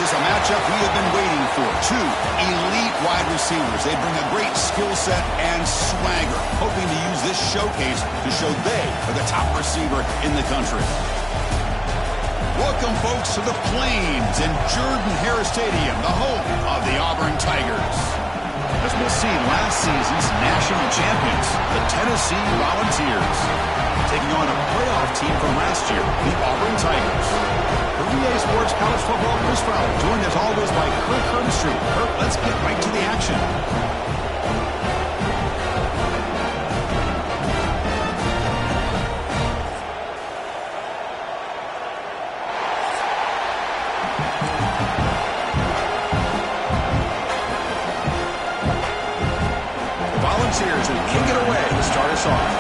is a matchup we have been waiting for. Two elite wide receivers. They bring a great skill set and swagger, hoping to use this showcase to show they are the top receiver in the country. Welcome, folks, to the Plains and Jordan-Hare Stadium, the home of the Auburn Tigers. As we'll see, last season's national champions, the Tennessee Volunteers, taking on a playoff team from last year, the Auburn Tigers. For VA Sports College Football, Chris Fowler, joined as always by Kirk Herbstreit. Kirk, let's get right to the action. Volunteers will kick it away to start us off.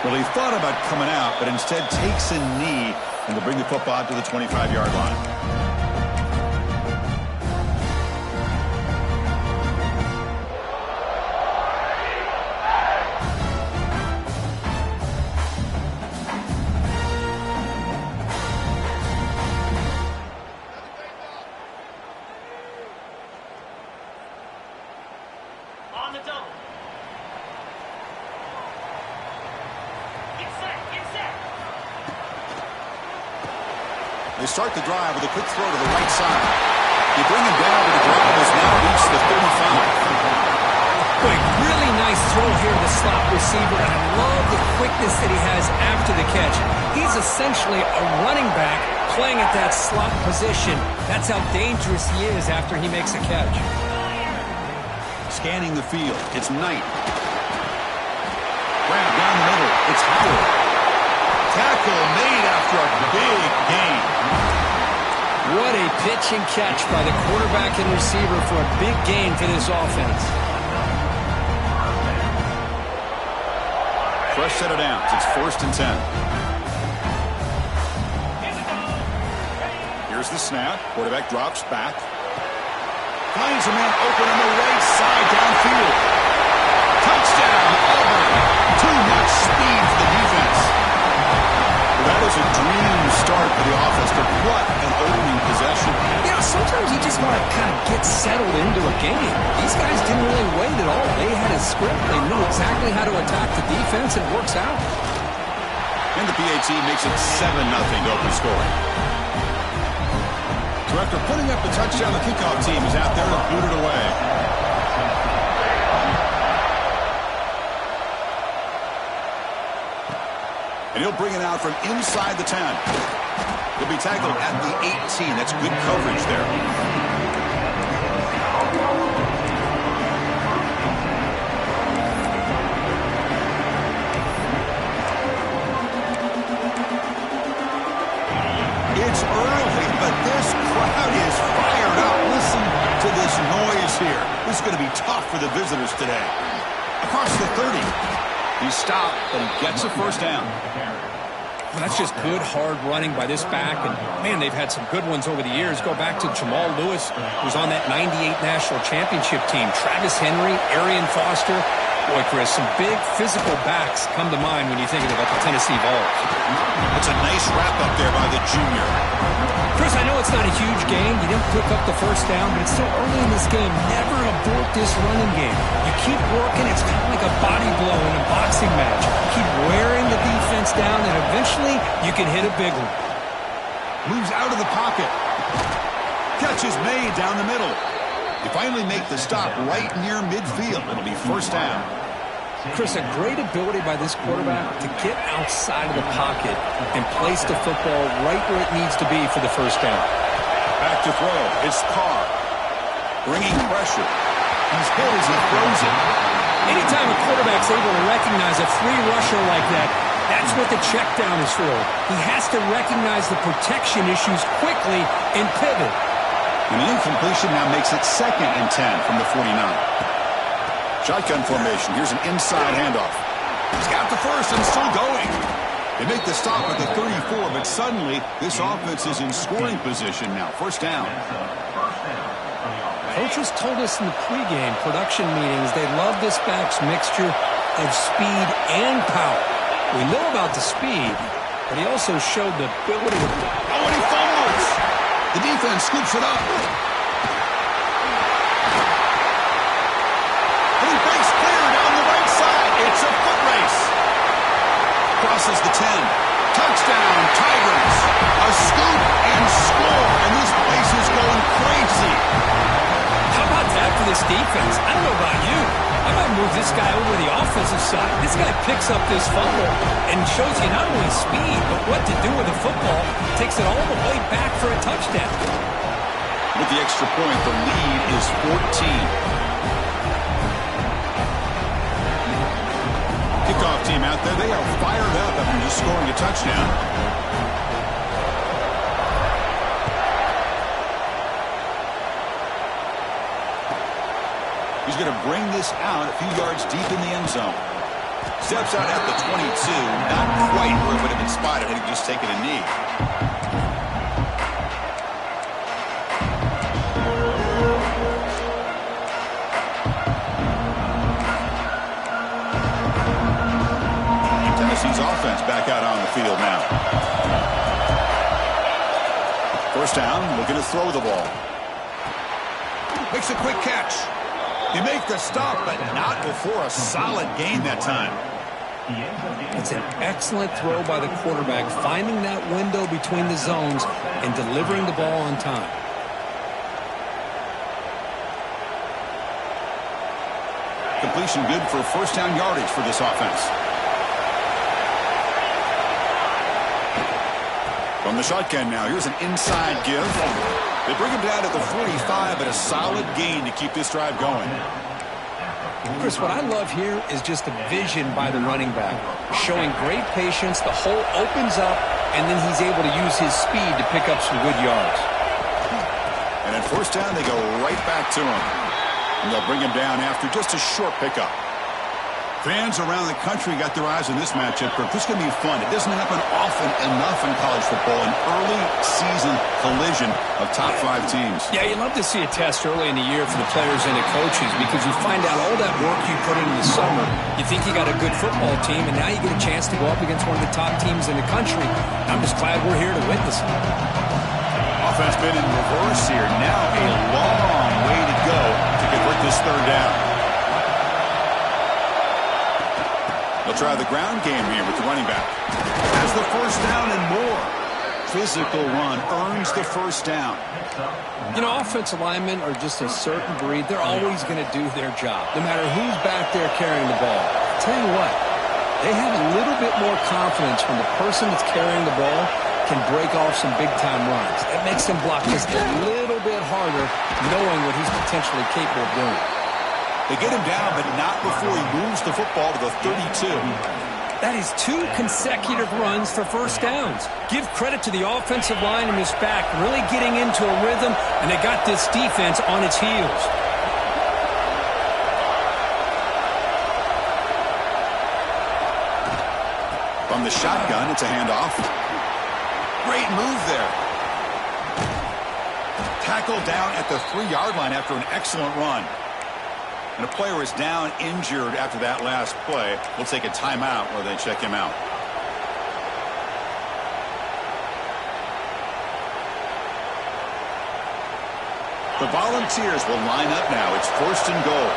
Well, he thought about coming out, but instead takes a knee and will bring the football to the 25-yard line. They start the drive with a quick throw to the right side. They bring him down, but the drive has now reached the 35. Quick, really nice throw here to the slot receiver, and I love the quickness that he has after the catch. He's essentially a running back playing at that slot position. That's how dangerous he is after he makes a catch. Scanning the field, it's Knight. Grab down the middle, it's Howard. Tackle made after a big gain. What a pitch and catch by the quarterback and receiver for a big gain for this offense. Fresh set of downs. It's 1st and 10. Here's the snap. Quarterback drops back. Finds a man open on the right side downfield. Touchdown, Auburn. Too much speed for the defense. That was a dream start for the offense, but what an opening possession. You know, sometimes you just want to kind of get settled into a game. These guys didn't really wait at all. They had a script. They knew exactly how to attack the defense, and it works out. And the PAT makes it 7-0 open scoring. So after putting up the touchdown, the kickoff team is out there to boot it away. And he'll bring it out from inside the 10. He'll be tackled at the 18. That's good coverage there. It's early, but this crowd is fired up. Listen to this noise here. This is going to be tough for the visitors today. Across the 30. He stopped, but he gets a first down. Well, that's just good, hard running by this back. And, man, they've had some good ones over the years. Go back to Jamal Lewis, who was on that 98 National Championship team. Travis Henry, Arian Foster. Boy, Chris, some big physical backs come to mind when you think about the Tennessee Vols. That's a nice wrap-up there by the junior. Chris, I know it's not a huge game. You didn't pick up the first down, but it's still early in this game. Never abort this running game. You keep working. It's kind of like a body blow in a boxing match. Keep wearing the defense down, and eventually you can hit a big one. Moves out of the pocket. Catch is made down the middle. They finally make the stop right near midfield. It'll be first down. Chris, a great ability by this quarterback to get outside of the pocket and place the football right where it needs to be for the first down. Back to throw. It's Carr. Bringing pressure. He's hit as he throws it. Anytime a quarterback's able to recognize a free rusher like that, that's what the check down is for. He has to recognize the protection issues quickly and pivot. An incompletion now makes it 2nd and 10 from the 49. Shotgun formation. Here's an inside handoff. He's got the first and still going. They make the stop at the 34, but suddenly this offense is in scoring position now. First down. Coaches told us in the pregame production meetings they love this back's mixture of speed and power. We know about the speed, but he also showed the ability to... Oh, and he fumbles! The defense scoops it up. And he breaks clear down the right side. It's a foot race. Crosses the 10. Touchdown, Tigers. A scoop and score. And this place is going crazy. How about that for this defense? I don't know about you. I might move this guy over to the offensive side. This guy picks up this fumble and shows you not only speed, but what to do with the football. Takes it all the way back for a touchdown. With the extra point, the lead is 14. Kickoff team out there, they are fired up after just scoring a touchdown. He's going to bring this out a few yards deep in the end zone. Steps out at the 22, not quite where it would have been spotted had he just taken a knee. Tennessee's offense back out on the field now. First down, looking to throw the ball. Makes a quick catch. He makes the stop, but not before a solid gain that time. It's an excellent throw by the quarterback, finding that window between the zones and delivering the ball on time. Completion good for first down yardage for this offense. From the shotgun now, here's an inside give. They bring him down at the 45, but a solid gain to keep this drive going. Chris, what I love here is just the vision by the running back. Showing great patience, the hole opens up, and then he's able to use his speed to pick up some good yards. And at first down, they go right back to him. And they'll bring him down after just a short pickup. Fans around the country got their eyes on this matchup, but this is going to be fun. It doesn't happen often enough in college football, an early season collision of top 5 teams. Yeah, you love to see a test early in the year for the players and the coaches because you find out all that work you put in the summer. You think you got a good football team, and now you get a chance to go up against one of the top teams in the country. I'm just glad we're here to witness it. Offense been in reverse here. Now a long way to go to convert this third down. They'll try the ground game here with the running back. Has the first down and more. Physical run earns the first down. You know, offensive linemen are just a certain breed. They're always going to do their job, no matter who's back there carrying the ball. I'll tell you what, they have a little bit more confidence when the person that's carrying the ball can break off some big-time runs. It makes them block just a little bit harder, knowing what he's potentially capable of doing. They get him down, but not before he moves the football to the 32. That is 2 consecutive runs for first downs. Give credit to the offensive line and his back, really getting into a rhythm, and they got this defense on its heels. From the shotgun, it's a handoff. Great move there. Tackled down at the 3-yard line after an excellent run. And a player is down injured after that last play. We'll take a timeout where they check him out. The Volunteers will line up now. It's first and goal.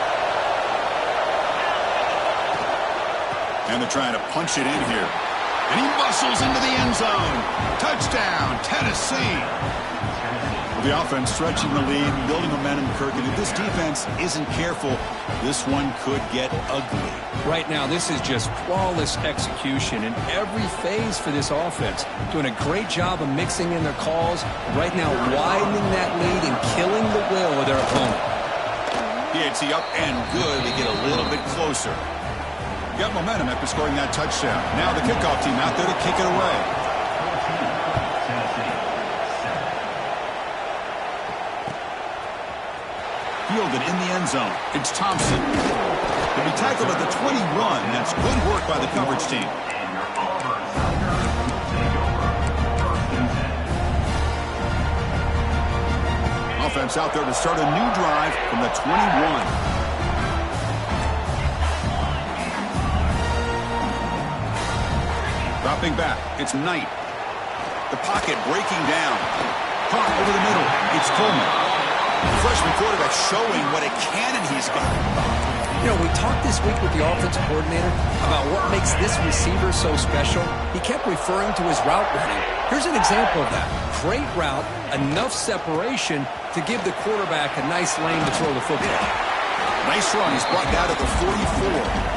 And they're trying to punch it in here. And he muscles into the end zone. Touchdown, Tennessee. The offense stretching the lead, building momentum, Kirk. And if this defense isn't careful, this one could get ugly. Right now, this is just flawless execution in every phase for this offense. Doing a great job of mixing in their calls. Right now, widening that lead and killing the will of their opponent. PAT up and good. They get a little bit closer. Got momentum after scoring that touchdown. Now the kickoff team out there to kick it away. Fielded in the end zone. It's Thompson. He'll be tackled at the 21. That's good work by the coverage team. Offense out there to start a new drive from the 21. Dropping back, it's Knight. The pocket breaking down. Caught over the middle, it's Coleman. The freshman quarterback showing what a cannon he's got. You know, we talked this week with the offensive coordinator about what makes this receiver so special. He kept referring to his route running. Here's an example of that. Great route, enough separation to give the quarterback a nice lane to throw the football. Nice run. He's brought down at the 44.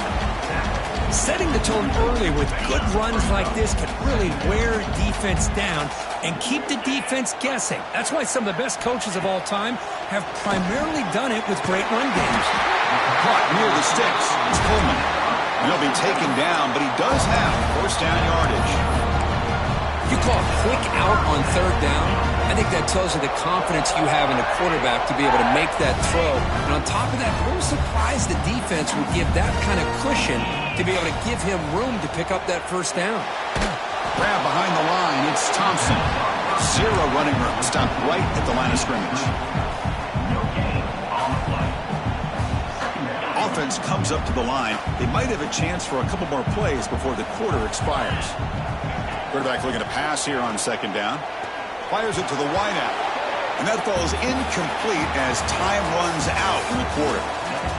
Setting the tone early with good runs like this can really wear defense down and keep the defense guessing. That's why some of the best coaches of all time have primarily done it with great run games. Caught near the sticks. It's Coleman. He'll be taken down, but he does have first down yardage. You call a quick out on third down, I think that tells you the confidence you have in the quarterback to be able to make that throw. And on top of that, a little surprised the defense would give that kind of cushion to be able to give him room to pick up that first down. Grab behind the line, it's Thompson. Zero running room. Stopped right at the line of scrimmage. Offense comes up to the line. They might have a chance for a couple more plays before the quarter expires. Quarterback looking to pass here on second down. Fires it to the wideout. And that falls incomplete as time runs out in the quarter.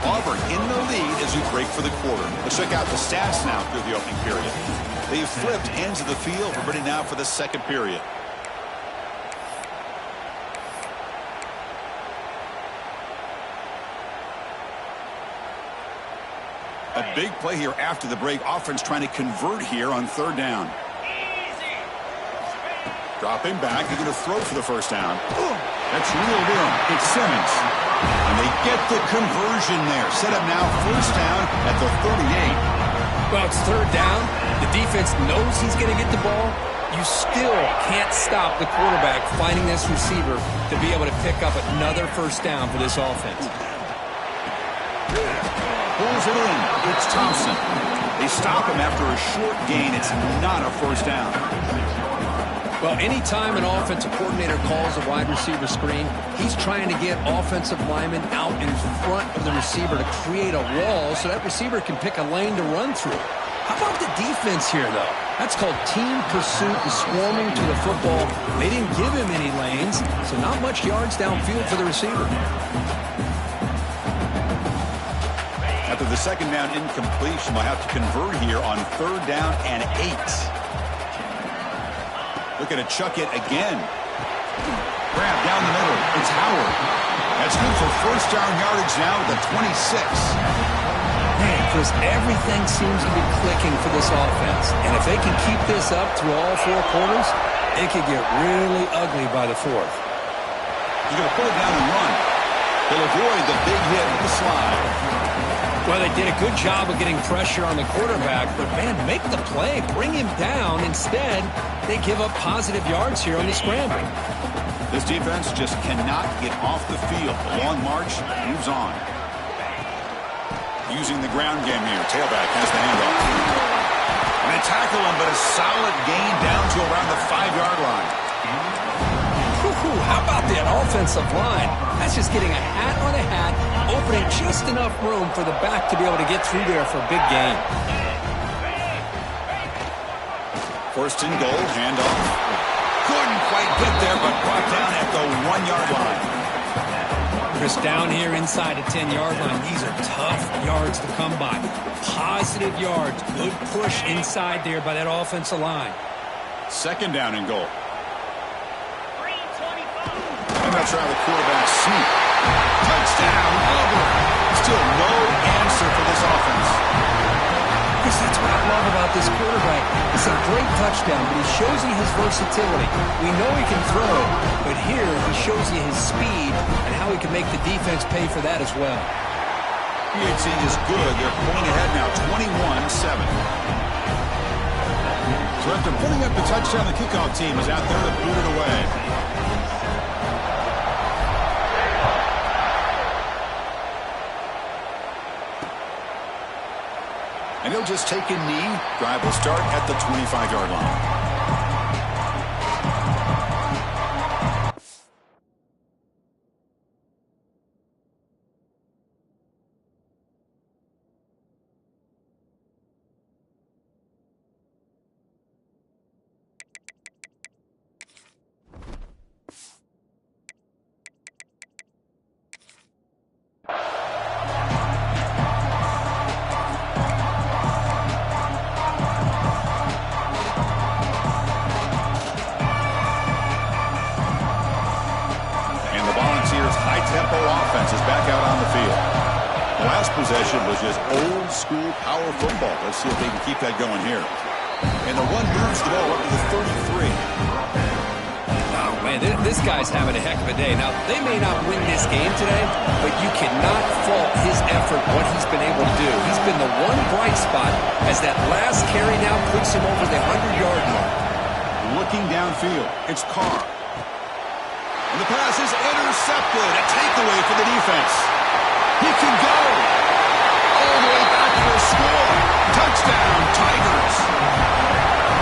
Auburn in the lead as we break for the quarter. Let's check out the stats now through the opening period. They've flipped ends of the field. We're ready now for the second period. A big play here after the break. Offense trying to convert here on third down. Dropping back. They're going to throw for the first down. That's reeled in. It's Simmons. And they get the conversion there. Set up now first down at the 38. Well, it's third down. The defense knows he's going to get the ball. You still can't stop the quarterback finding this receiver to be able to pick up another first down for this offense. Pulls it in. It's Thompson. They stop him after a short gain. It's not a first down. Well, anytime an offensive coordinator calls a wide receiver screen, he's trying to get offensive linemen out in front of the receiver to create a wall so that receiver can pick a lane to run through. How about the defense here, though? That's called team pursuit and swarming to the football. They didn't give him any lanes, so not much yards downfield for the receiver. After the second down incompletion, they'll have to convert here on third down and 8. Looking to chuck it again. Grab down the middle. It's Howard. That's good for first down yardage now at the 26. Man, Chris, everything seems to be clicking for this offense. And if they can keep this up through all four quarters, it could get really ugly by the fourth. He's going to pull it down and run. They'll avoid the big hit with the slide. Well, they did a good job of getting pressure on the quarterback, but, man, make the play. Bring him down. Instead, they give up positive yards here on the scramble. This defense just cannot get off the field. The long march moves on. Using the ground game here. Tailback has the handoff. And they tackle him, but a solid gain down to around the 5-yard line. How about that offensive line? That's just getting a hat on a hat, opening just enough room for the back to be able to get through there for a big gain. First and goal, handoff. Couldn't quite get there, but brought down at the 1-yard line. Chris, down here inside the 10-yard line, these are tough yards to come by. Positive yards, good push inside there by that offensive line. Second down and goal. And that's around the quarterback sneak. Touchdown, Auburn. Still no answer for this offense. Chris, that's what I love about this quarterback. It's a great touchdown, but he shows you his versatility. We know he can throw, but here he shows you his speed and how he can make the defense pay for that as well. UNC is good. They're pulling ahead now, 21-7. So after putting up the touchdown, the kickoff team is out there to boot it away. And he'll just take a knee. Drive will start at the 25-yard line. High-tempo offense is back out on the field. The last possession was just old-school power football. Let's see if they can keep that going here. And the one moves the ball up to the 33. Oh, man, this guy's having a heck of a day. Now, they may not win this game today, but you cannot fault his effort, what he's been able to do. He's been the one bright spot as that last carry now puts him over the 100-yard mark. Looking downfield, it's Carr. And the pass is intercepted. A takeaway for the defense. He can go. All the way back for a score. Touchdown, Tigers.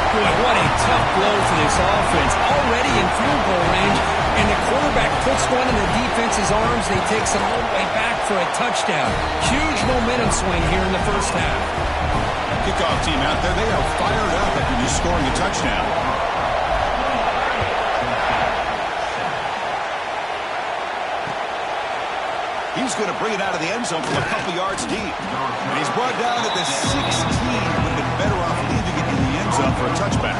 Boy, what a tough blow for this offense. Already in field goal range, and the quarterback puts one in the defense's arms, and he takes it all the way back for a touchdown. Huge momentum swing here in the first half. Kickoff team out there, they are fired up after just scoring a touchdown. He's going to bring it out of the end zone from a couple yards deep. And he's brought down at the 16. Would have been better off leaving it in the end zone for a touchback.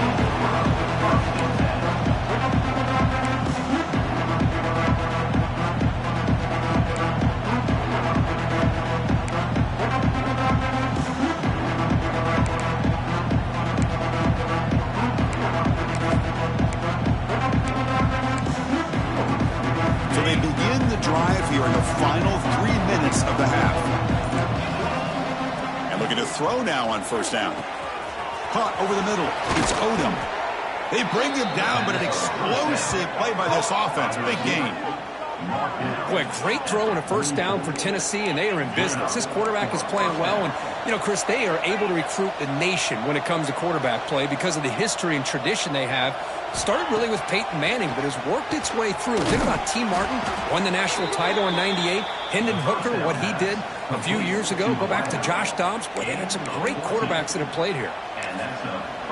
So they begin the drive here in the final 3 minutes of the half. And looking to throw now on first down. Caught over the middle. It's Odom. They bring him down, but an explosive play by this offense. Big gain. Boy, great throw and a first down for Tennessee, and they are in business. This quarterback is playing well, and, you know, Chris, they are able to recruit the nation when it comes to quarterback play because of the history and tradition they have. Started really with Peyton Manning, but has worked its way through. Think about T. Martin, won the national title in '98. Hendon Hooker, what he did a few years ago. Go back to Josh Dobbs. Boy, they had some great quarterbacks that have played here.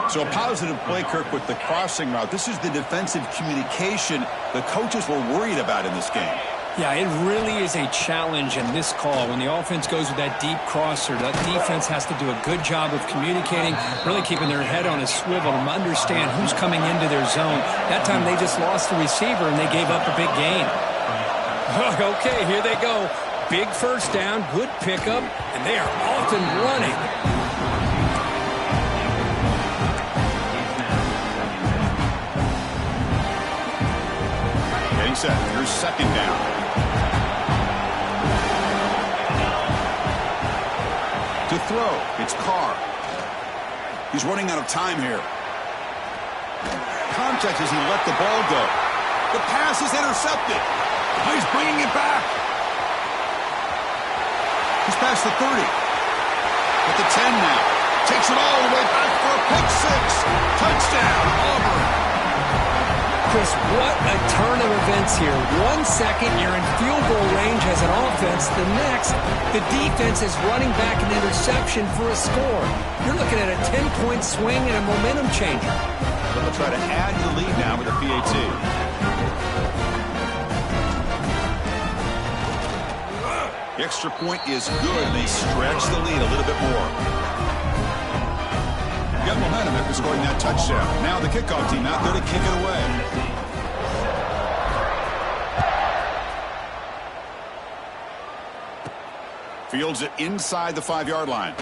So a positive play, Kirk, with the crossing route. This is the defensive communication the coaches were worried about in this game. Yeah, it really is a challenge in this call. When the offense goes with that deep crosser, that defense has to do a good job of communicating, really keeping their head on a swivel and understand who's coming into their zone. That time they just lost the receiver and they gave up a big gain. Okay, here they go. Big first down, good pickup, and they are off and running. Getting set. Here's second down. To throw, it's Carr. He's running out of time here. Contact as he let the ball go. The pass is intercepted. He's bringing it back. He's past the 30. At the 10 now. Takes it all the way back for a pick six. Touchdown, Auburn. Chris, what a turn of events here. 1 second, you're in field goal range as an offense. The next, the defense is running back an interception for a score. You're looking at a 10-point swing and a momentum changer. They'll try to add to the lead now with a PAT. The extra point is good. They stretch the lead a little bit more. Got momentum after scoring that touchdown. Now the kickoff team out there to kick it away. Fields it inside the 5-yard line.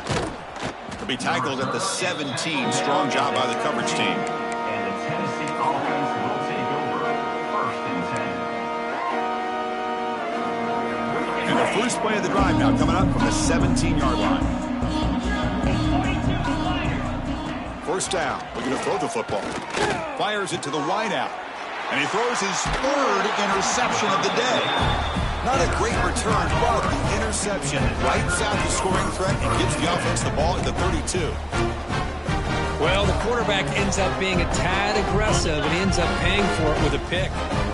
He'll be tackled at the 17. Strong job by the coverage team. And the Tennessee offense will take over 1st and 10. And the first play of the drive now coming up from the 17-yard line. First down, looking to throw the football. Fires it to the wideout. And he throws his 3rd interception of the day. Not a great return, but the interception. interception wipes out the scoring threat and gives the offense the ball at the 32. Well, the quarterback ends up being a tad aggressive and ends up paying for it with a pick.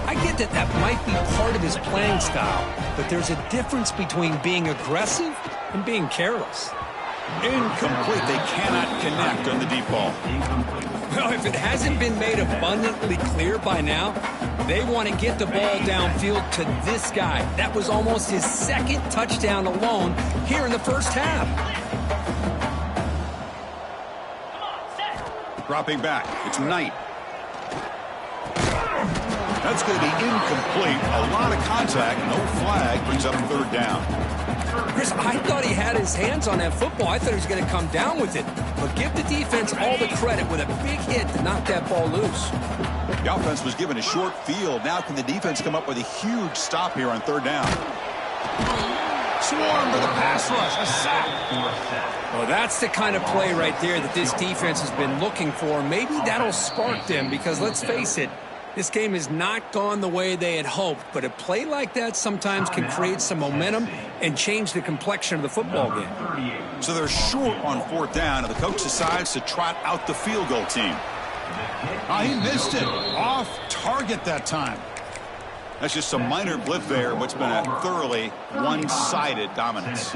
I get that that might be part of his playing style, but there's a difference between being aggressive and being careless. Incomplete. They cannot connect on the deep ball. Well, if it hasn't been made abundantly clear by now, they want to get the ball downfield to this guy. That was almost his second touchdown alone here in the first half. Dropping back. It's Knight. That's going to be incomplete. A lot of contact. No flag. Brings up third down. Chris, I thought he had his hands on that football. I thought he was going to come down with it. But give the defense all the credit with a big hit to knock that ball loose. The offense was given a short field. Now can the defense come up with a huge stop here on third down? Swarm with a pass rush. A sack. Well, that's the kind of play right there that this defense has been looking for. Maybe that'll spark them because, let's face it, this game has not gone the way they had hoped. But a play like that sometimes can create some momentum and change the complexion of the football game. So they're short on fourth down, and the coach decides to trot out the field goal team. He missed it. Off target that time. That's just a minor blip there, what's been a thoroughly one-sided dominance.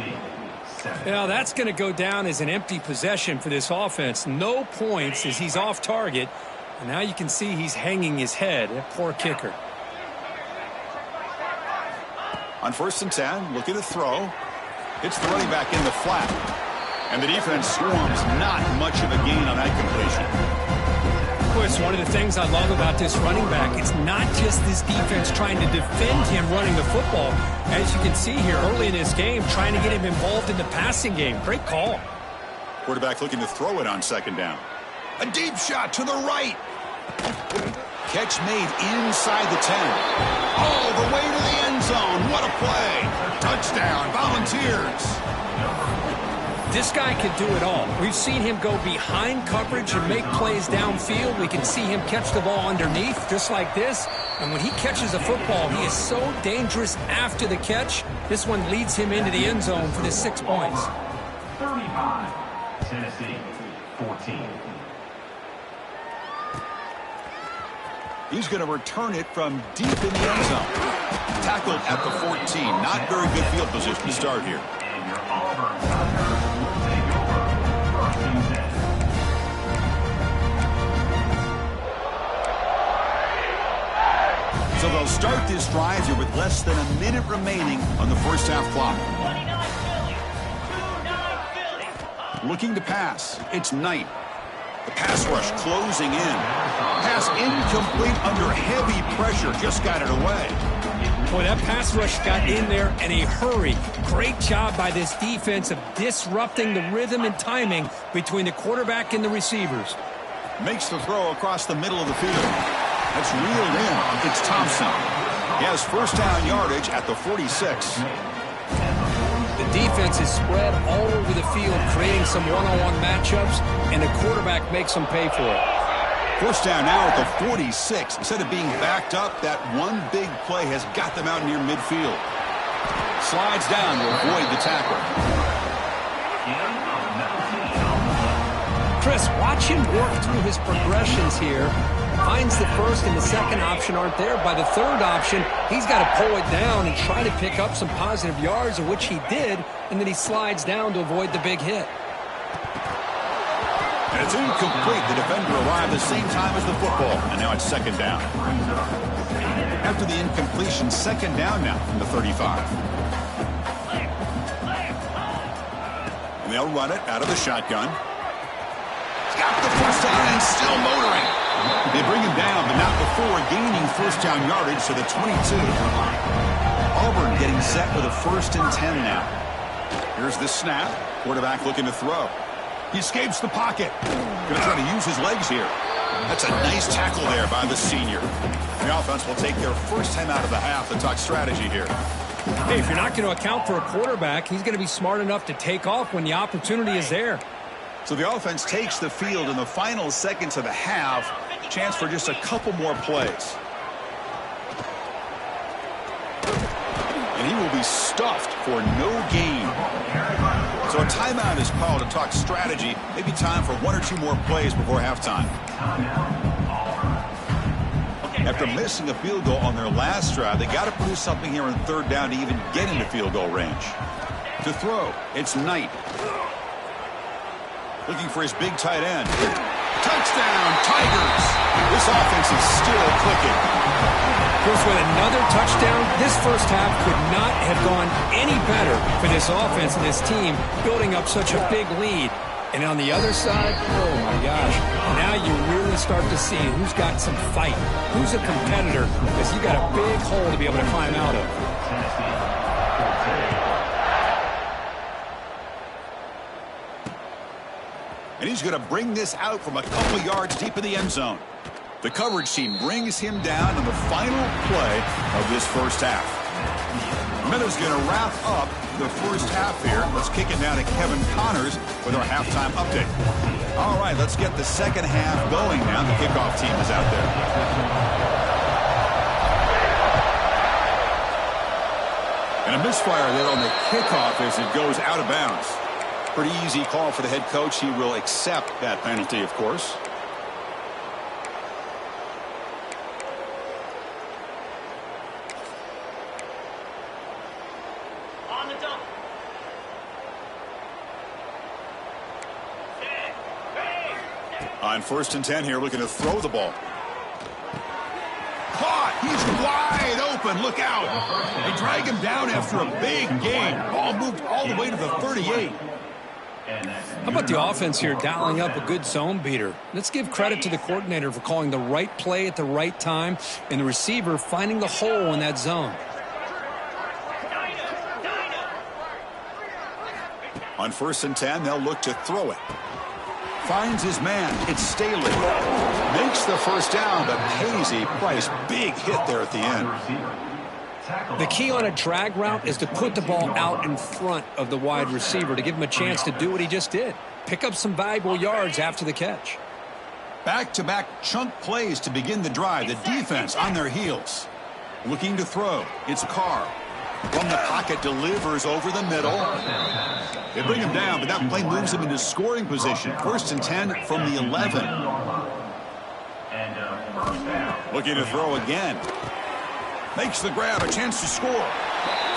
Now, that's going to go down as an empty possession for this offense. No points as he's off target. And now you can see he's hanging his head. That poor kicker. On 1st and 10, looking to throw. It's the running back in the flat. And the defense swarms. Not much of a gain on that completion. Chris, one of the things I love about this running back, it's not just this defense trying to defend him running the football. As you can see here early in this game, trying to get him involved in the passing game. Great call. Quarterback looking to throw it on second down. A deep shot to the right. Catch made inside the 10. All the way to the end zone. What a play. Touchdown, Volunteers. This guy can do it all. We've seen him go behind coverage and make plays downfield. We can see him catch the ball underneath, just like this. And when he catches a football, he is so dangerous after the catch. This one leads him into the end zone for the 6 points. 35, Tennessee, 14. He's going to return it from deep in the end zone. Tackled at the 14. Not very good field position to start here. And your Auburn Tigers will take over first and 10. So they'll start this drive here with less than a minute remaining on the first half clock. Looking to pass. It's Knight. The pass rush closing in. Pass incomplete under heavy pressure. Just got it away. Boy, that pass rush got in there in a hurry. Great job by this defense of disrupting the rhythm and timing between the quarterback and the receivers. Makes the throw across the middle of the field. That's reeled in. It's Thompson. He has first down yardage at the 46. The defense is spread all over the field, creating some one-on-one matchups, and the quarterback makes them pay for it. First down now at the 46. Instead of being backed up, that one big play has got them out near midfield. Slides down to avoid the tackle. Chris, watch him work through his progressions here. Finds the first and the second option aren't there. By the third option, he's got to pull it down and try to pick up some positive yards, of which he did, and then he slides down to avoid the big hit. And it's incomplete. The defender arrived the same time as the football, and now it's second down. After the incompletion, second down now from the 35. And they'll run it out of the shotgun. He's got the first down and still motoring. They bring him down, but not before gaining first down yardage to the 22. Auburn getting set with a 1st and 10 now. Here's the snap. Quarterback looking to throw. He escapes the pocket. Going to try to use his legs here. That's a nice tackle there by the senior. The offense will take their first time out of the half to talk strategy here. Hey, if you're not going to account for a quarterback, he's going to be smart enough to take off when the opportunity is there. So the offense takes the field in the final seconds of the half. Chance for just a couple more plays. And he will be stuffed for no gain. So a timeout is called to talk strategy. Maybe time for 1 or 2 more plays before halftime. After missing a field goal on their last drive, they got to produce something here on 3rd down to even get into field goal range. To throw, it's Knight. Looking for his big tight end. Touchdown, Tigers! This offense is still clicking. Chris, with another touchdown, this first half could not have gone any better for this offense and this team, building up such a big lead. And on the other side, oh my gosh, now you really start to see who's got some fight, who's a competitor, because you got a big hole to be able to climb out of. And he's going to bring this out from a couple yards deep in the end zone. The coverage team brings him down on the final play of this first half. Meadows going to wrap up the first half here. Let's kick it down to Kevin Connors with our halftime update. All right, let's get the second half going now. The kickoff team is out there. And a misfire there on the kickoff as it goes out of bounds. Pretty easy call for the head coach. He will accept that penalty, of course. On 1st and 10 here, looking to throw the ball. Caught! He's wide open. Look out! They drag him down after a big gain. Ball moved all the way to the 38. How about the offense here dialing up a good zone beater? Let's give credit to the coordinator for calling the right play at the right time and the receiver finding the hole in that zone. On 1st and 10, they'll look to throw it. Finds his man. It's Staley. Makes the first down, but pays a price. Big hit there at the end. The key on a drag route is to put the ball out in front of the wide receiver to give him a chance to do what he just did. Pick up some valuable yards after the catch. Back-to-back chunk plays to begin the drive. The defense on their heels. Looking to throw. It's Carr. From the pocket, delivers over the middle. They bring him down, but that play moves him into scoring position. 1st and 10 from the 11. Looking to throw again. Makes the grab, a chance to score.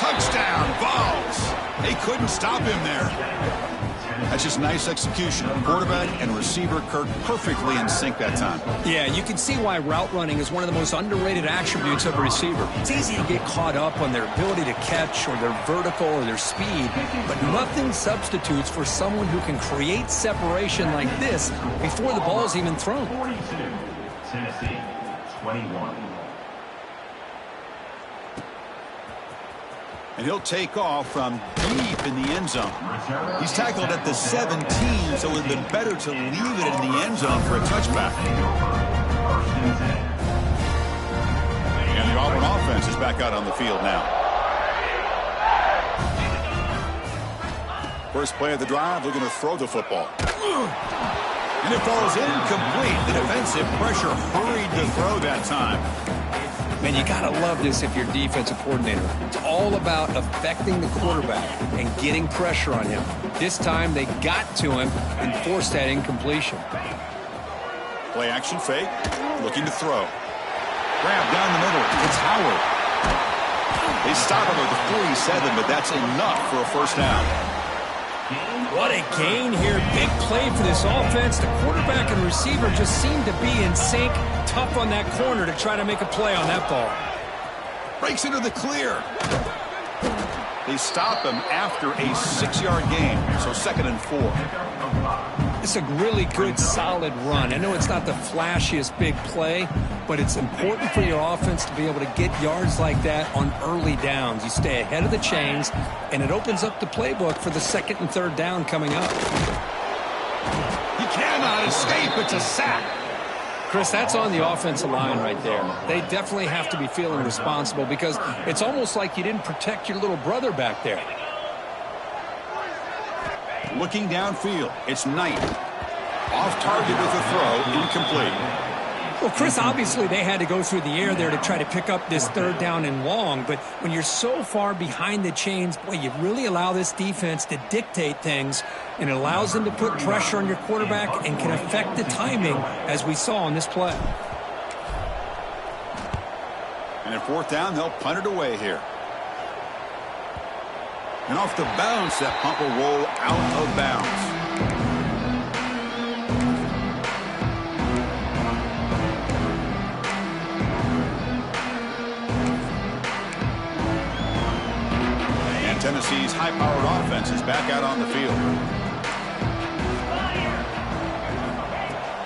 Touchdown, Vols. They couldn't stop him there. That's just nice execution. Quarterback and receiver Kirk perfectly in sync that time. Yeah, you can see why route running is one of the most underrated attributes of a receiver. It's easy to get caught up on their ability to catch or their vertical or their speed, but nothing substitutes for someone who can create separation like this before the ball's even thrown. 42, Tennessee, 21. And he'll take off from deep in the end zone. He's tackled at the 17, so it would have been better to leave it in the end zone for a touchback. And the Auburn offense is back out on the field now. First play of the drive, looking to throw the football. And it falls incomplete. The defensive pressure hurried to throw that time. Man, you got to love this if you're defensive coordinator. It's all about affecting the quarterback and getting pressure on him. This time they got to him and forced that incompletion. Play action fake. Looking to throw. Grab down the middle. It's Howard. They stop him at the 47, but that's enough for a first down. What a gain here. Big play for this offense. The quarterback and receiver just seem to be in sync. Tough on that corner to try to make a play on that ball. Breaks into the clear. They stop him after a 6-yard gain, so 2nd and 4. It's a really good, solid run. I know it's not the flashiest big play, but it's important for your offense to be able to get yards like that on early downs. You stay ahead of the chains, and it opens up the playbook for the 2nd and 3rd down coming up. He cannot escape. It's a sack. Chris, that's on the offensive line right there. They definitely have to be feeling responsible because it's almost like you didn't protect your little brother back there. Looking downfield, it's Knight. Off target with a throw, incomplete. Well, Chris, obviously they had to go through the air there to try to pick up this third down and long, but when you're so far behind the chains, boy, you really allow this defense to dictate things, and it allows them to put pressure on your quarterback and can affect the timing, as we saw on this play. And at fourth down, they'll punt it away here. And off the bounce, that punt will roll out of bounds. Tennessee's high-powered offense is back out on the field.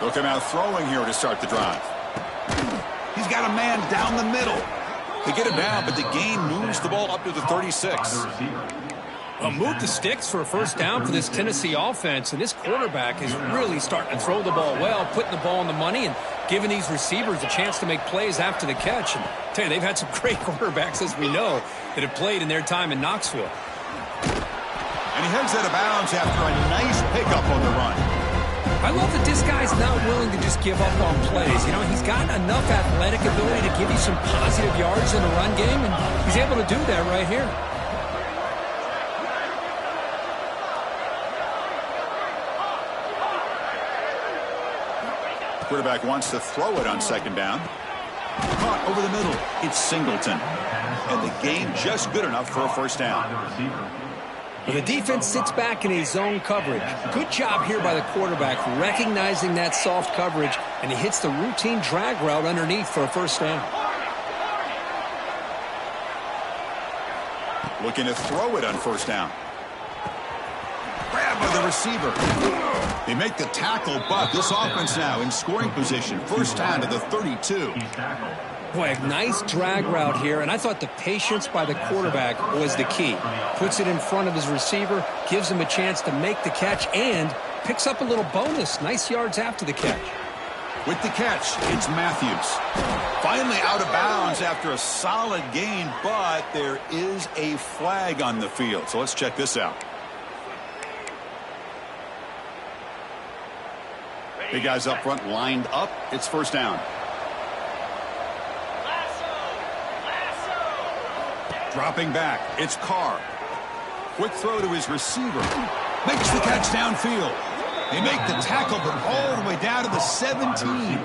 They'll come out throwing here to start the drive. He's got a man down the middle. They get him down, but the gain moves the ball up to the 36. Move the sticks for a first down for this Tennessee offense, and this quarterback is really starting to throw the ball well, putting the ball on the money and giving these receivers a chance to make plays after the catch. And I tell you, they've had some great quarterbacks, as we know, that have played in their time in Knoxville. And he heads out of bounds after a nice pickup on the run. I love that this guy's not willing to just give up on plays. You know, he's got enough athletic ability to give you some positive yards in the run game, and he's able to do that right here. Quarterback wants to throw it on second down. Caught over the middle. It's Singleton. And the gain just good enough for a first down. Well, the defense sits back in a zone coverage. Good job here by the quarterback recognizing that soft coverage, and he hits the routine drag route underneath for a first down. Looking to throw it on first down. Grab by the receiver. They make the tackle, but this offense now in scoring position. First down to the 32. Boy, a nice drag route here, and I thought the patience by the quarterback was the key. Puts it in front of his receiver, gives him a chance to make the catch, and picks up a little bonus. Nice yards after the catch. With the catch, it's Matthews. Finally out of bounds after a solid gain, but there is a flag on the field. So let's check this out. Big guys up front lined up. It's first down. Dropping back. It's Carr. Quick throw to his receiver. Makes the catch downfield. They make the tackle, but all the way down to the 17.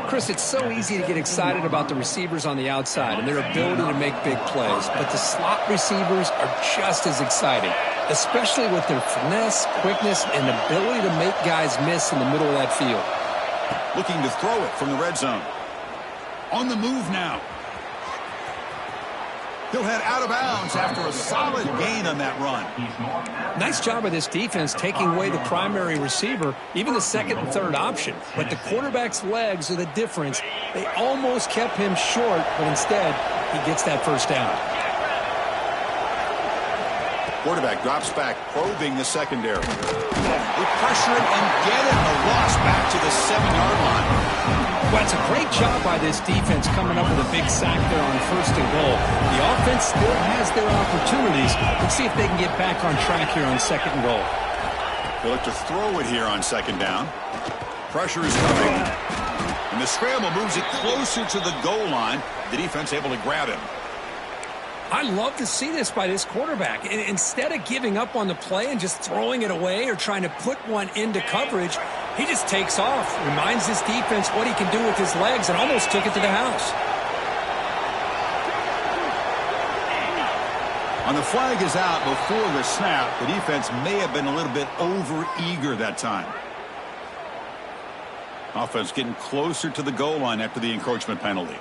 Chris, it's so easy to get excited about the receivers on the outside and their ability to make big plays, but the slot receivers are just as exciting, especially with their finesse, quickness, and ability to make guys miss in the middle of that field. Looking to throw it from the red zone. On the move now. He'll head out of bounds after a solid gain on that run. Nice job of this defense taking away the primary receiver, even the second and third option. But the quarterback's legs are the difference. They almost kept him short, but instead, he gets that first down. Quarterback drops back, probing the secondary. They pressure it and get it. A loss back to the 7-yard line. Well, it's a great job by this defense coming up with a big sack there on first and goal. The offense still has their opportunities. Let's see if they can get back on track here on second and goal. They look to throw it here on second down. Pressure is coming. And the scramble moves it closer to the goal line. The defense able to grab him. I love to see this by this quarterback. Instead of giving up on the play and just throwing it away or trying to put one into coverage, he just takes off, reminds his defense what he can do with his legs, and almost took it to the house. On the flag is out before the snap. The defense may have been a little bit over-eager that time. Offense getting closer to the goal line after the encroachment penalty.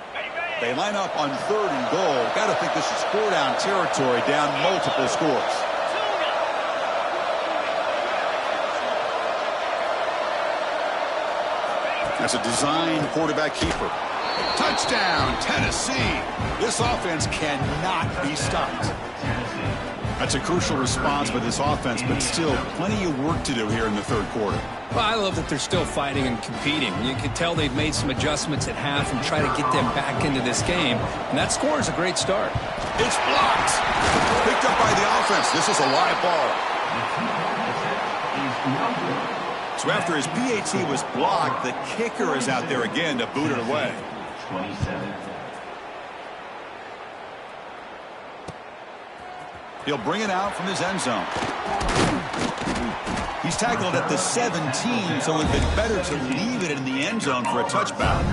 They line up on third and goal. Got to think this is four-down territory, down multiple scores. That's a design quarterback keeper. Touchdown, Tennessee. This offense cannot be stopped. That's a crucial response by this offense, but still plenty of work to do here in the third quarter. Well, I love that they're still fighting and competing. You can tell they've made some adjustments at half and try to get them back into this game. And that score is a great start. It's blocked. Picked up by the offense. This is a live ball. So after his PAT was blocked, the kicker is out there again to boot it away. 27. He'll bring it out from his end zone. He's tackled at the 17, so it would have been better to leave it in the end zone for a touchback.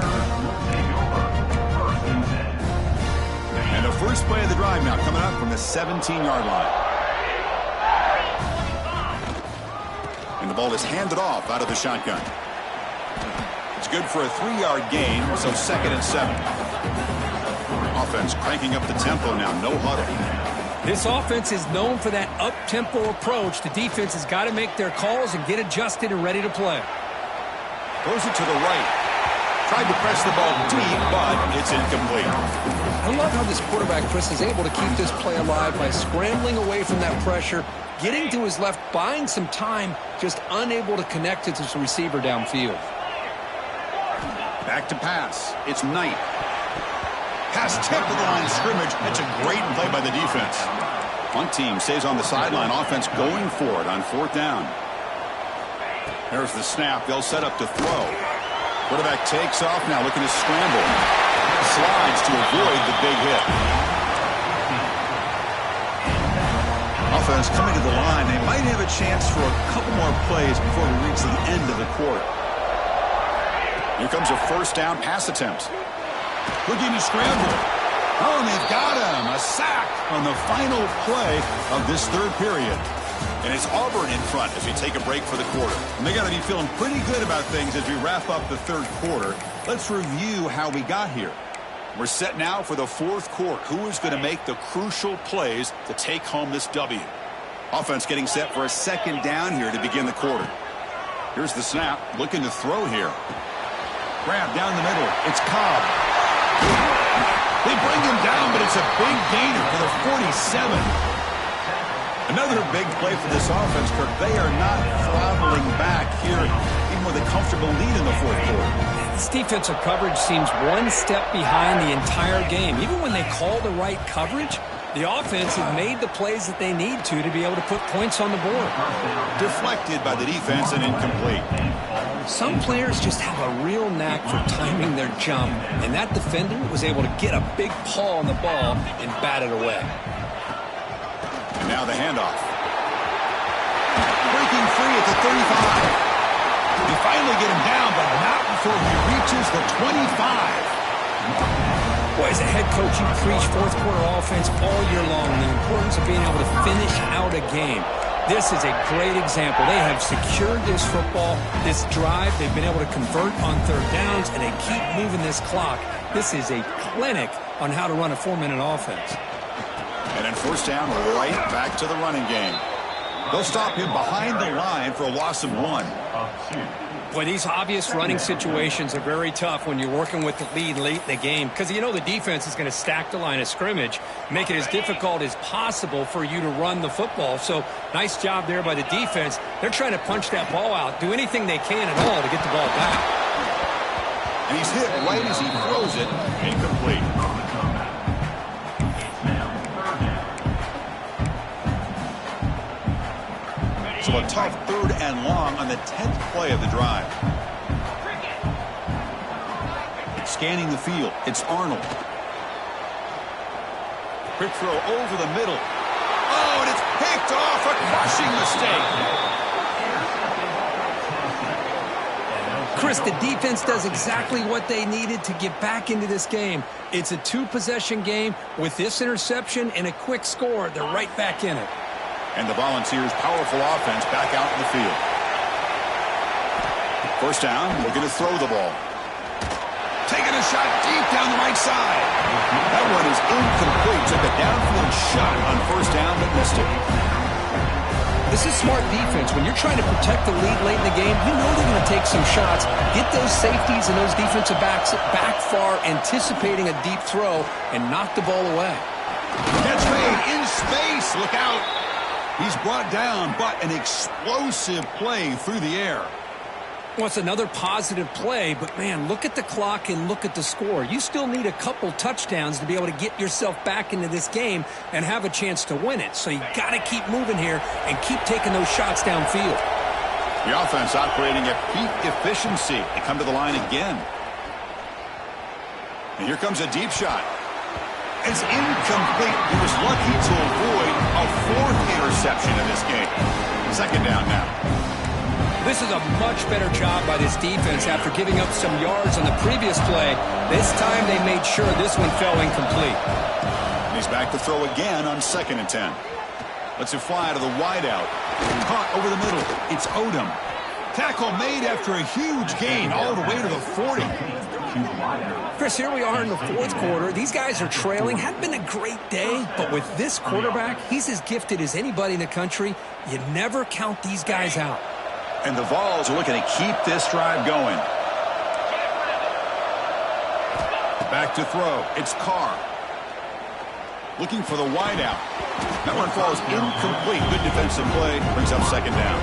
And the first play of the drive now coming up from the 17-yard line. And the ball is handed off out of the shotgun. It's good for a 3-yard gain, so 2nd and 7. Offense cranking up the tempo now, no huddle. This offense is known for that up-tempo approach. The defense has got to make their calls and get adjusted and ready to play. Throws it to the right. Tried to press the ball deep, but it's incomplete. I love how this quarterback, Chris, is able to keep this play alive by scrambling away from that pressure, getting to his left, buying some time, just unable to connect to his receiver downfield. Back to pass. It's Knight. Pass tip of the line of scrimmage. It's a great play by the defense. Punt team stays on the sideline. Offense going for it on 4th down. There's the snap. They'll set up to throw. Quarterback takes off now, looking to scramble. Slides to avoid the big hit. Offense coming to the line. They might have a chance for a couple more plays before we reach the end of the quarter. Here comes a 1st down pass attempt. Looking to scramble. Oh, and they've got him. A sack on the final play of this 3rd period. And it's Auburn in front as we take a break for the quarter. And they got to be feeling pretty good about things as we wrap up the 3rd quarter. Let's review how we got here. We're set now for the 4th quarter. Who is going to make the crucial plays to take home this W? Offense getting set for a 2nd down here to begin the quarter. Here's the snap. Looking to throw here. Grab down the middle. It's Cobb. They bring him down, but it's a big gainer for the 47. Another big play for this offense, Kirk. They are not throttling back here, even with a comfortable lead in the 4th quarter. This defensive coverage seems one step behind the entire game. Even when they call the right coverage, the offense has made the plays that they need to be able to put points on the board. Deflected by the defense and incomplete. Some players just have a real knack for timing their jump, and that defender was able to get a big paw on the ball and bat it away. And now the handoff. Breaking free at the 35. They finally get him down, but not before he reaches the 25. Boy, as a head coach, you preach 4th quarter offense all year long, and the importance of being able to finish out a game. This is a great example. They have secured this football, this drive. They've been able to convert on 3rd downs, and they keep moving this clock. This is a clinic on how to run a 4-minute offense. And then 1st down, right back to the running game. They'll stop him behind the line for a loss of 1. Boy, these obvious running situations are very tough when you're working with the lead late in the game because you know the defense is going to stack the line of scrimmage, make it as difficult as possible for you to run the football. So nice job there by the defense. They're trying to punch that ball out, do anything they can at all to get the ball back. And he's hit right as he throws it, incomplete. So a tough 3rd and long on the 10th play of the drive. Scanning the field, it's Arnold. Quick throw over the middle. Oh, and it's picked off, a crushing mistake. Chris, the defense does exactly what they needed to get back into this game. It's a 2-possession game. With this interception and a quick score, they're right back in it. And the Volunteers' powerful offense back out in the field. 1st down, looking to throw the ball. Taking a shot deep down the right side. That one is incomplete. Took a downfield shot on 1st down, but missed it. This is smart defense. When you're trying to protect the lead late in the game, you know they're going to take some shots, get those safeties and those defensive backs back far, anticipating a deep throw, and knock the ball away. Catch made in space. Look out. He's brought down, but an explosive play through the air. Well, it's another positive play, but, man, look at the clock and look at the score. You still need a couple touchdowns to be able to get yourself back into this game and have a chance to win it. So you got to keep moving here and keep taking those shots downfield. The offense operating at peak efficiency. They come to the line again. And here comes a deep shot. It's incomplete. He was lucky to avoid a 4th interception in this game. 2nd down now. This is a much better job by this defense after giving up some yards on the previous play. This time they made sure this one fell incomplete. And he's back to throw again on 2nd and 10. Lets it fly to the wideout. Caught over the middle. It's Odom. Tackle made after a huge gain all the way to the 40. Chris, here we are in the 4th quarter. These guys are trailing. Hadn't been a great day, but with this quarterback, he's as gifted as anybody in the country. You never count these guys out. And the Vols are looking to keep this drive going. Back to throw. It's Carr. Looking for the wideout. That one falls incomplete. Good defensive play. Brings up 2nd down.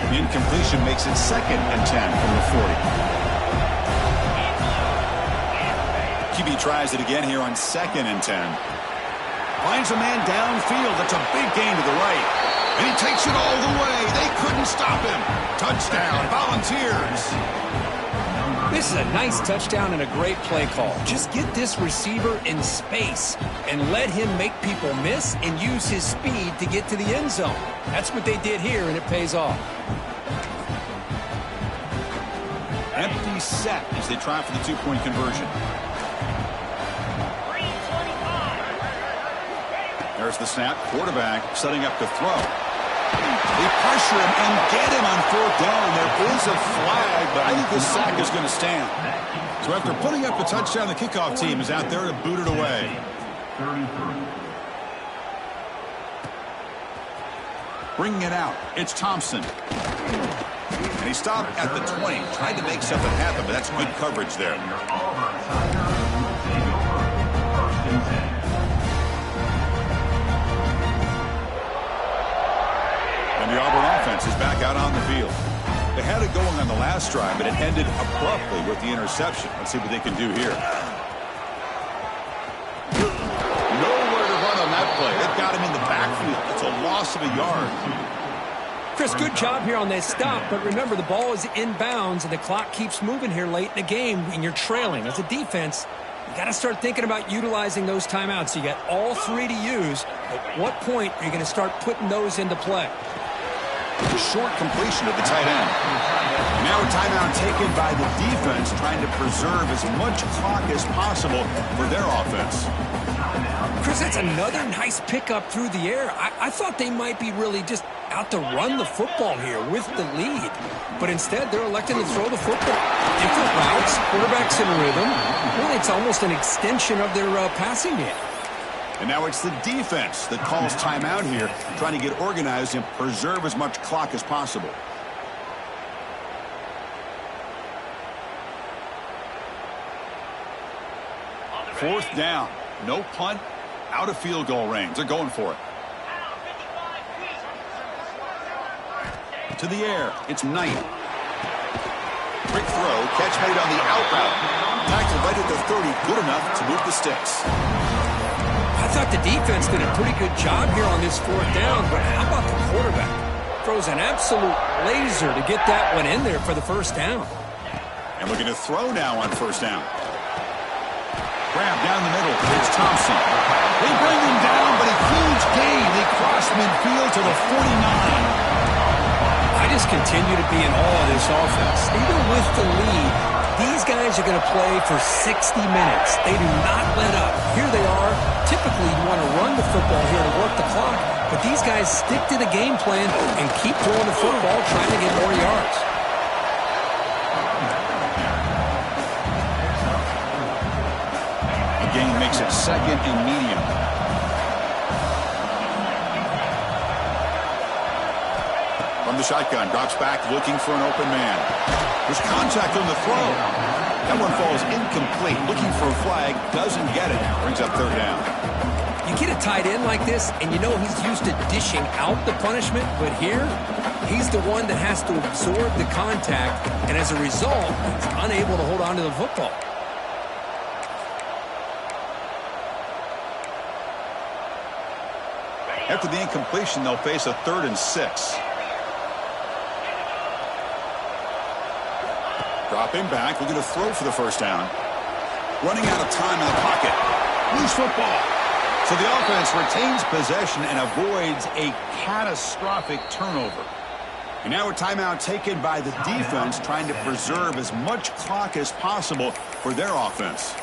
The incompletion makes it 2nd and 10 from the 40. QB tries it again here on 2nd and 10. Finds a man downfield. That's a big gain to the right. And he takes it all the way. They couldn't stop him. Touchdown, Volunteers. This is a nice touchdown and a great play call. Just get this receiver in space and let him make people miss and use his speed to get to the end zone. That's what they did here, and it pays off. Empty set as they try for the 2-point conversion. There's the snap. Quarterback setting up to throw. They pressure him and get him on 4th down. There is a flag, but I think this sack is going to stand. So after putting up a touchdown, the kickoff team is out there to boot it away. Bringing it out, it's Thompson. And he stopped at the 20. Tried to make something happen, but that's good coverage there. The Auburn offense is back out on the field. They had it going on the last drive, but it ended abruptly with the interception. Let's see what they can do here. Nowhere to run on that play. They've got him in the backfield. It's a loss of a yard. Chris, good job here on that stop, but remember the ball is inbounds and the clock keeps moving here late in the game and you're trailing. As a defense, you got to start thinking about utilizing those timeouts. You got all 3 to use. At what point are you going to start putting those into play? Short completion of the tight end. Now a timeout taken by the defense, trying to preserve as much clock as possible for their offense. Chris, that's another nice pickup through the air. I thought they might be really just out to run the football here with the lead. But instead, they're electing to throw the football. Different routes, quarterbacks in rhythm. Really, it's almost an extension of their passing game. And now it's the defense that calls timeout here, trying to get organized and preserve as much clock as possible. Fourth down. No punt. Out of field goal range. They're going for it. To the air. It's Knight. Quick throw. Catch made on the out route. Tackled right at the 30. Good enough to move the sticks. I thought the defense did a pretty good job here on this 4th down, but how about the quarterback? Throws an absolute laser to get that one in there for the 1st down. And looking to throw now on 1st down. Grab down the middle. It's Thompson. They bring him down, but a huge gain. They cross midfield to the 49. I just continue to be in awe of this offense. Even with the lead, these guys are going to play for 60 minutes. They do not let up. Here they are. Typically, you want to run the football here to work the clock, but these guys stick to the game plan and keep throwing the football, trying to get more yards. The gain makes it 2nd and medium. From the shotgun, drops back looking for an open man. There's contact on the throw. That one falls incomplete. Looking for a flag, doesn't get it. Brings up 3rd down. You get a tight end like this, and you know he's used to dishing out the punishment, but here, he's the one that has to absorb the contact, and as a result, he's unable to hold on to the football. After the incompletion, they'll face a 3rd and 6. Dropping back, looking to throw for the first down. Running out of time in the pocket. Loose football. So the offense retains possession and avoids a catastrophic turnover. And now a timeout taken by the defense, trying to preserve as much clock as possible for their offense.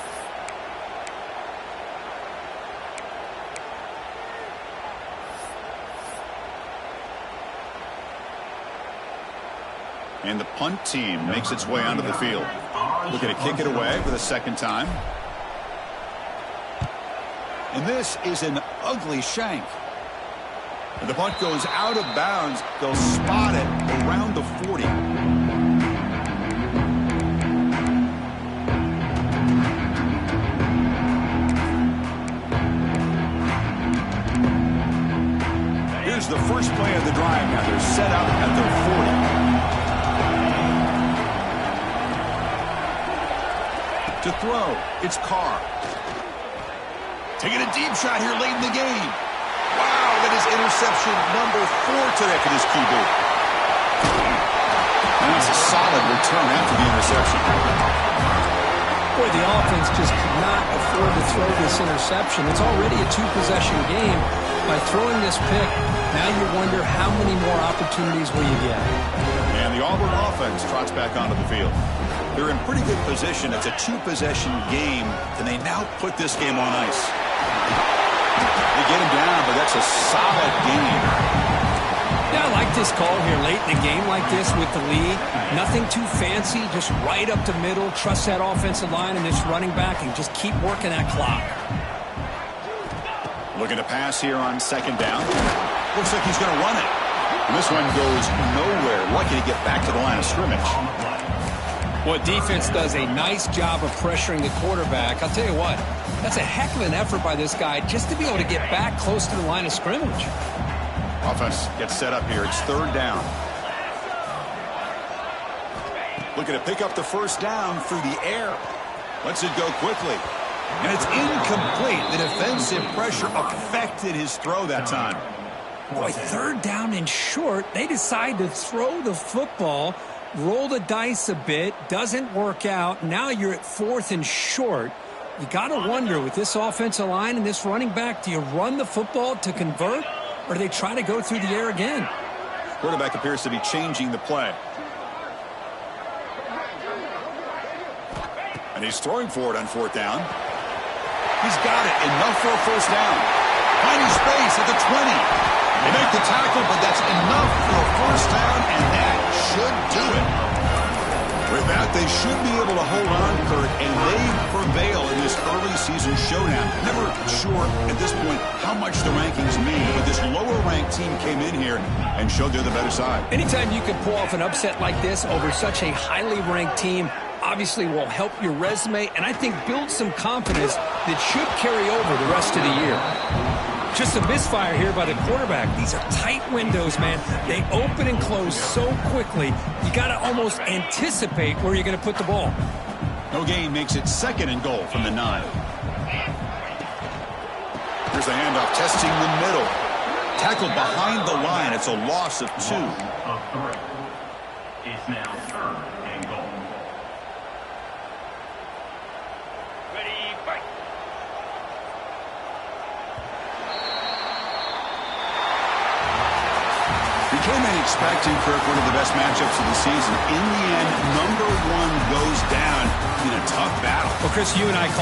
And the punt team makes its way onto the field. Looking to kick it away for the second time. And this is an ugly shank. And the punt goes out of bounds. They'll spot it around the 40. Here's the first play of the drive now. They're set up at their 40. To throw, it's Carr. Taking a deep shot here late in the game. Wow, that is interception number 4 today for this QB. And that's a solid return after the interception. Boy, the offense just could not afford to throw this interception. It's already a 2-possession game. By throwing this pick, now you wonder how many more opportunities will you get. And the Auburn offense trots back onto the field. They're in pretty good position. It's a 2-possession game. Can they now put this game on ice? They get him down, but that's a solid game. Yeah, I like this call here late in the game like this with the lead. Nothing too fancy, just right up the middle. Trust that offensive line and this running back and just keep working that clock. Looking to pass here on second down. Looks like he's going to run it. And this one goes nowhere. Lucky to get back to the line of scrimmage. Well, defense does a nice job of pressuring the quarterback. I'll tell you what, that's a heck of an effort by this guy just to be able to get back close to the line of scrimmage. Offense gets set up here. It's third down. Looking to pick up the first down through the air. Lets it go quickly. And it's incomplete. The defensive pressure affected his throw that time. Boy, third down and short. They decide to throw the football, roll the dice a bit, doesn't work out. Now you're at 4th and short. You got to wonder with this offensive line and this running back, do you run the football to convert or do they try to go through the air again? Quarterback appears to be changing the play. And he's throwing for it on 4th down. He's got it. Enough for a first down. Finding space at the 20. They make the tackle, but that's enough for a first down, and that should do it. With that, they should be able to hold on, Kurt, and they prevail in this early season showdown. Never sure at this point how much the rankings mean, but this lower-ranked team came in here and showed they're the better side. Anytime you can pull off an upset like this over such a highly ranked team, obviously will help your resume and I think build some confidence that should carry over the rest of the year. Just a misfire here by the quarterback. These are tight windows, man. They open and close so quickly, you got to almost anticipate where you're going to put the ball. No gain makes it 2nd and goal from the 9. Here's the handoff, testing the middle. Tackled behind the line. It's a loss of 2. Of 3. It's now 3rd and goal. We came in expecting, Kirk, one of the best matchups of the season. In the end, number 1 goes down in a tough battle. Well, Chris, you and I call